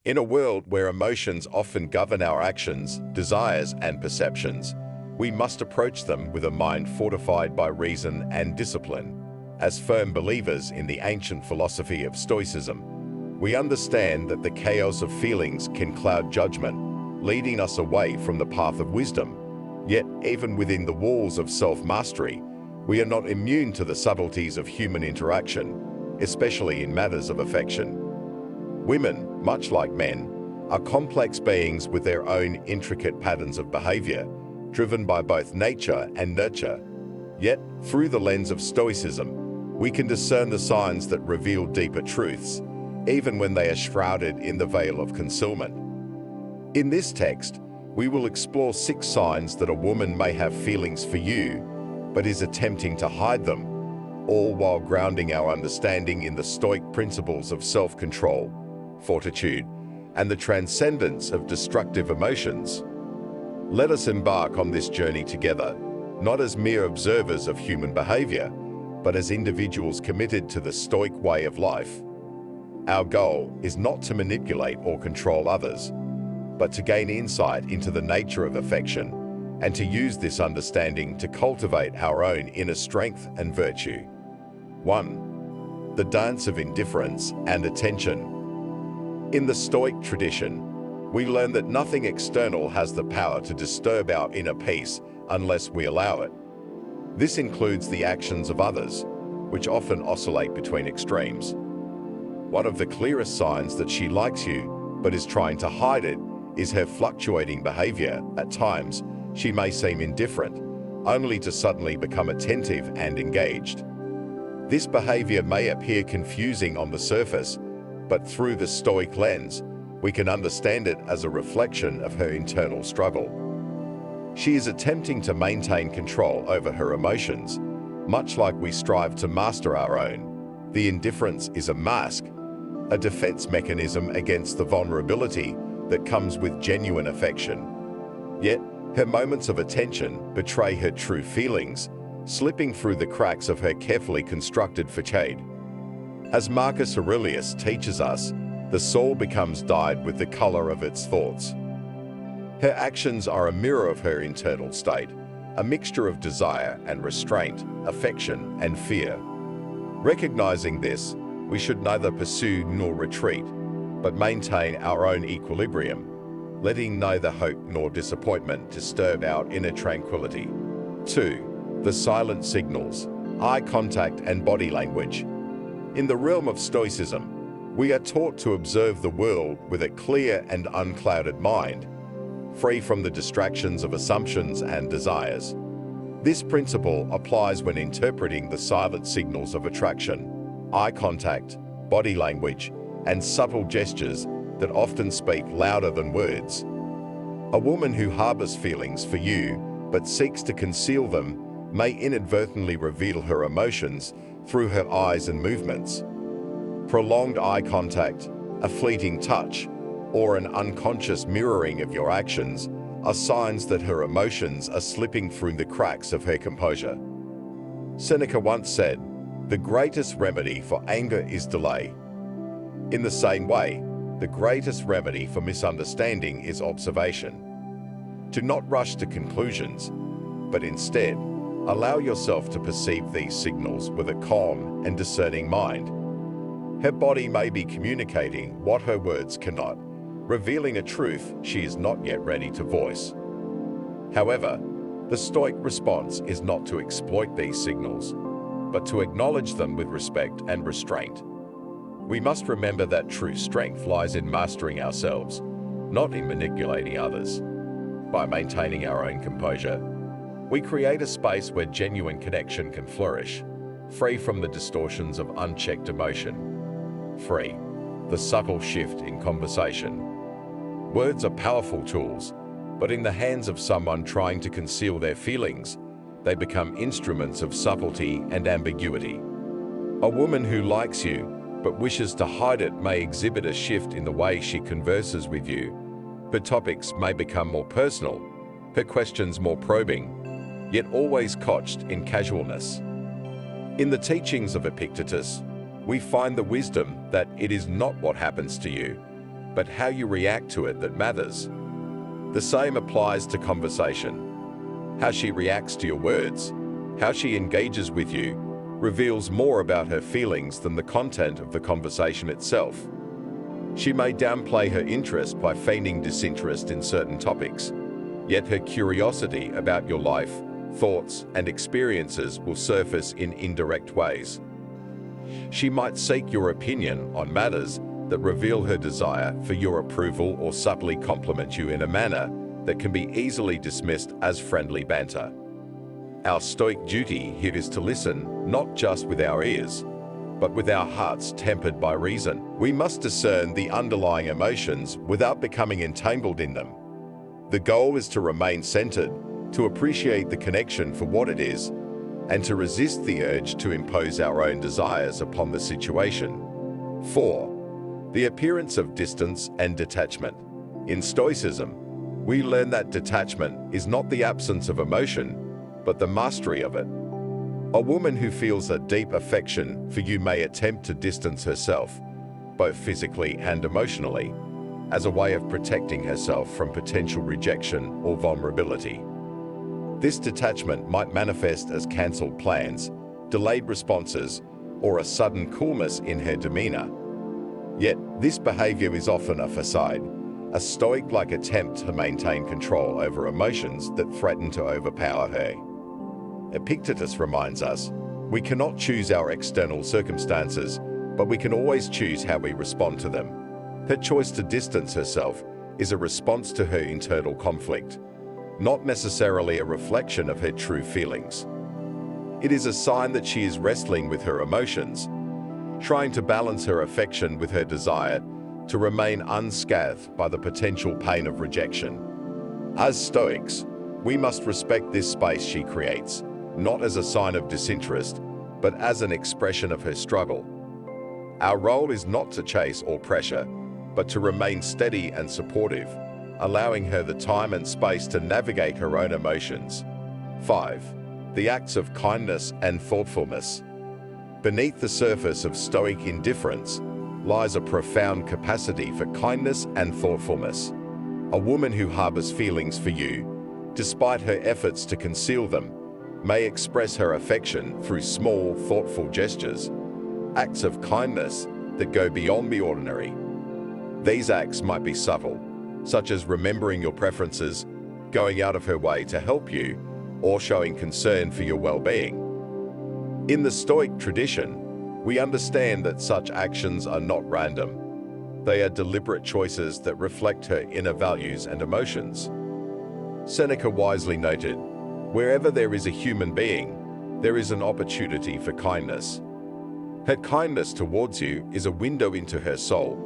In a world where emotions often govern our actions, desires, and perceptions, we must approach them with a mind fortified by reason and discipline. As firm believers in the ancient philosophy of Stoicism, we understand that the chaos of feelings can cloud judgment, leading us away from the path of wisdom. Yet, even within the walls of self-mastery, we are not immune to the subtleties of human interaction, especially in matters of affection. Women, much like men, are complex beings with their own intricate patterns of behavior, driven by both nature and nurture. Yet, through the lens of Stoicism, we can discern the signs that reveal deeper truths, even when they are shrouded in the veil of concealment. In this text, we will explore 6 signs that a woman may have feelings for you, but is attempting to hide them, all while grounding our understanding in the Stoic principles of self-control, fortitude, and the transcendence of destructive emotions. Let us embark on this journey together, not as mere observers of human behavior, but as individuals committed to the Stoic way of life. Our goal is not to manipulate or control others, but to gain insight into the nature of affection and to use this understanding to cultivate our own inner strength and virtue. 1. The dance of indifference and attention. In the Stoic tradition, we learn that nothing external has the power to disturb our inner peace unless we allow it. This includes the actions of others, which often oscillate between extremes. One of the clearest signs that she likes you, but is trying to hide it, is her fluctuating behavior. At times, she may seem indifferent, only to suddenly become attentive and engaged. This behavior may appear confusing on the surface, but through the Stoic lens, we can understand it as a reflection of her internal struggle. She is attempting to maintain control over her emotions, much like we strive to master our own. The indifference is a mask, a defense mechanism against the vulnerability that comes with genuine affection. Yet, her moments of attention betray her true feelings, slipping through the cracks of her carefully constructed facade. As Marcus Aurelius teaches us, the soul becomes dyed with the color of its thoughts. Her actions are a mirror of her internal state, a mixture of desire and restraint, affection and fear. Recognizing this, we should neither pursue nor retreat, but maintain our own equilibrium, letting neither hope nor disappointment disturb our inner tranquility. 2. The silent signals, eye contact and body language. In the realm of Stoicism, we are taught to observe the world with a clear and unclouded mind, free from the distractions of assumptions and desires. This principle applies when interpreting the silent signals of attraction, eye contact, body language, and subtle gestures that often speak louder than words. A woman who harbors feelings for you but seeks to conceal them may inadvertently reveal her emotions through her eyes and movements. Prolonged eye contact, a fleeting touch, or an unconscious mirroring of your actions are signs that her emotions are slipping through the cracks of her composure. Seneca once said, "The greatest remedy for anger is delay." In the same way, the greatest remedy for misunderstanding is observation. Do not rush to conclusions, but instead, allow yourself to perceive these signals with a calm and discerning mind. Her body may be communicating what her words cannot, revealing a truth she is not yet ready to voice. However, the Stoic response is not to exploit these signals, but to acknowledge them with respect and restraint. We must remember that true strength lies in mastering ourselves, not in manipulating others. By maintaining our own composure, we create a space where genuine connection can flourish, free from the distortions of unchecked emotion. 3. The subtle shift in conversation. Words are powerful tools, but in the hands of someone trying to conceal their feelings, they become instruments of subtlety and ambiguity. A woman who likes you but wishes to hide it may exhibit a shift in the way she converses with you. Her topics may become more personal, her questions more probing, yet always couched in casualness. In the teachings of Epictetus, we find the wisdom that it is not what happens to you, but how you react to it that matters. The same applies to conversation. How she reacts to your words, how she engages with you, reveals more about her feelings than the content of the conversation itself. She may downplay her interest by feigning disinterest in certain topics, yet her curiosity about your life, thoughts, and experiences will surface in indirect ways. She might seek your opinion on matters that reveal her desire for your approval or subtly compliment you in a manner that can be easily dismissed as friendly banter. Our Stoic duty here is to listen, not just with our ears, but with our hearts tempered by reason. We must discern the underlying emotions without becoming entangled in them. The goal is to remain centered, to appreciate the connection for what it is, and to resist the urge to impose our own desires upon the situation. 4. The appearance of distance and detachment. In Stoicism, we learn that detachment is not the absence of emotion, but the mastery of it. A woman who feels a deep affection for you may attempt to distance herself, both physically and emotionally, as a way of protecting herself from potential rejection or vulnerability. This detachment might manifest as cancelled plans, delayed responses, or a sudden coolness in her demeanor. Yet, this behavior is often a facade, a stoic-like attempt to maintain control over emotions that threaten to overpower her. Epictetus reminds us, we cannot choose our external circumstances, but we can always choose how we respond to them. Her choice to distance herself is a response to her internal conflict, not necessarily a reflection of her true feelings. It is a sign that she is wrestling with her emotions, trying to balance her affection with her desire to remain unscathed by the potential pain of rejection. As Stoics, we must respect this space she creates, not as a sign of disinterest, but as an expression of her struggle. Our role is not to chase or pressure, but to remain steady and supportive, allowing her the time and space to navigate her own emotions. 5. The acts of kindness and thoughtfulness. Beneath the surface of Stoic indifference lies a profound capacity for kindness and thoughtfulness. A woman who harbors feelings for you, despite her efforts to conceal them, may express her affection through small, thoughtful gestures, acts of kindness that go beyond the ordinary. These acts might be subtle, such as remembering your preferences, going out of her way to help you, or showing concern for your well-being. In the Stoic tradition, we understand that such actions are not random. They are deliberate choices that reflect her inner values and emotions. Seneca wisely noted, "Wherever there is a human being, there is an opportunity for kindness." Her kindness towards you is a window into her soul,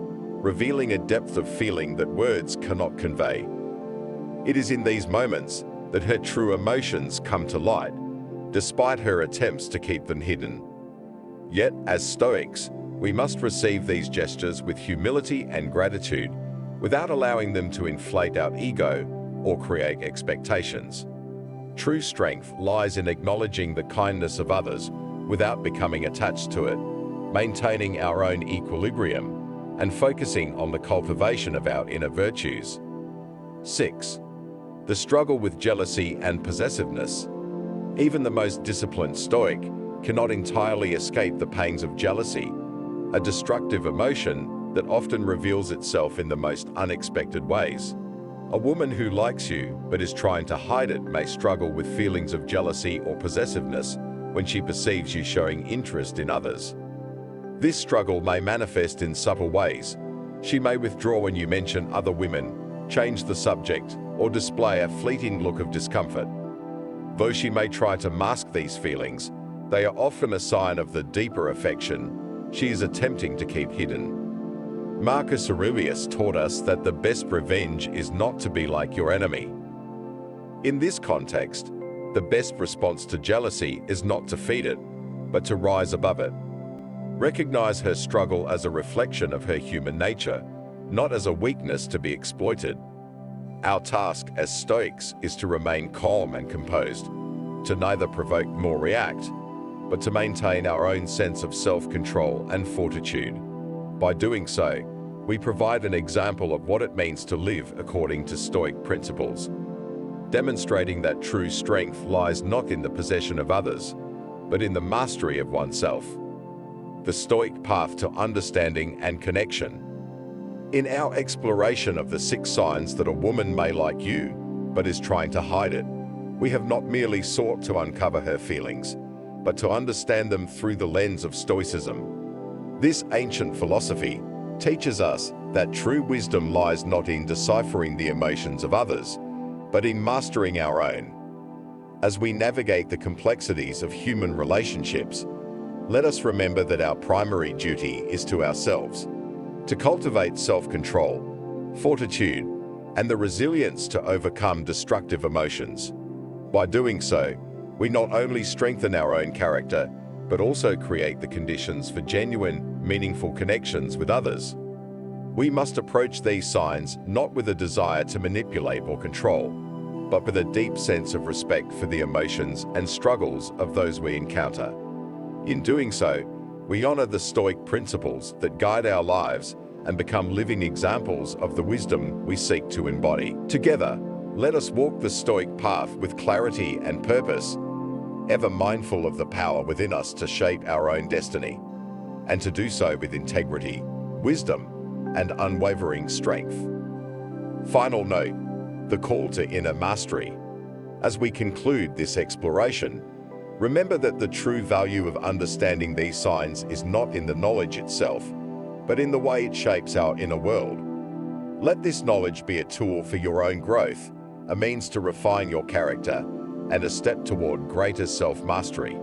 revealing a depth of feeling that words cannot convey. It is in these moments that her true emotions come to light, despite her attempts to keep them hidden. Yet, as Stoics, we must receive these gestures with humility and gratitude, without allowing them to inflate our ego or create expectations. True strength lies in acknowledging the kindness of others without becoming attached to it, maintaining our own equilibrium, and focusing on the cultivation of our inner virtues. 6. The struggle with jealousy and possessiveness. Even the most disciplined Stoic cannot entirely escape the pangs of jealousy, a destructive emotion that often reveals itself in the most unexpected ways. A woman who likes you but is trying to hide it may struggle with feelings of jealousy or possessiveness when she perceives you showing interest in others. This struggle may manifest in subtle ways. She may withdraw when you mention other women, change the subject, or display a fleeting look of discomfort. Though she may try to mask these feelings, they are often a sign of the deeper affection she is attempting to keep hidden. Marcus Aurelius taught us that the best revenge is not to be like your enemy. In this context, the best response to jealousy is not to feed it, but to rise above it. Recognize her struggle as a reflection of her human nature, not as a weakness to be exploited. Our task as Stoics is to remain calm and composed, to neither provoke nor react, but to maintain our own sense of self-control and fortitude. By doing so, we provide an example of what it means to live according to Stoic principles, demonstrating that true strength lies not in the possession of others, but in the mastery of oneself. The Stoic path to understanding and connection. In our exploration of the 6 signs that a woman may like you, but is trying to hide it, we have not merely sought to uncover her feelings, but to understand them through the lens of Stoicism. This ancient philosophy teaches us that true wisdom lies not in deciphering the emotions of others, but in mastering our own. As we navigate the complexities of human relationships, let us remember that our primary duty is to ourselves, to cultivate self-control, fortitude, and the resilience to overcome destructive emotions. By doing so, we not only strengthen our own character, but also create the conditions for genuine, meaningful connections with others. We must approach these signs not with a desire to manipulate or control, but with a deep sense of respect for the emotions and struggles of those we encounter. In doing so, we honor the Stoic principles that guide our lives and become living examples of the wisdom we seek to embody. Together, let us walk the Stoic path with clarity and purpose, ever mindful of the power within us to shape our own destiny, and to do so with integrity, wisdom, and unwavering strength. Final note, the call to inner mastery. As we conclude this exploration, remember that the true value of understanding these signs is not in the knowledge itself, but in the way it shapes our inner world. Let this knowledge be a tool for your own growth, a means to refine your character, and a step toward greater self-mastery.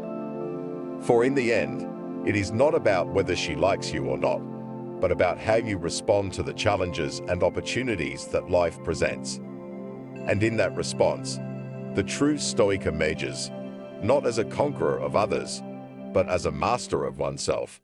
For in the end, it is not about whether she likes you or not, but about how you respond to the challenges and opportunities that life presents. And in that response, the true Stoic emerges, not as a conqueror of others, but as a master of oneself.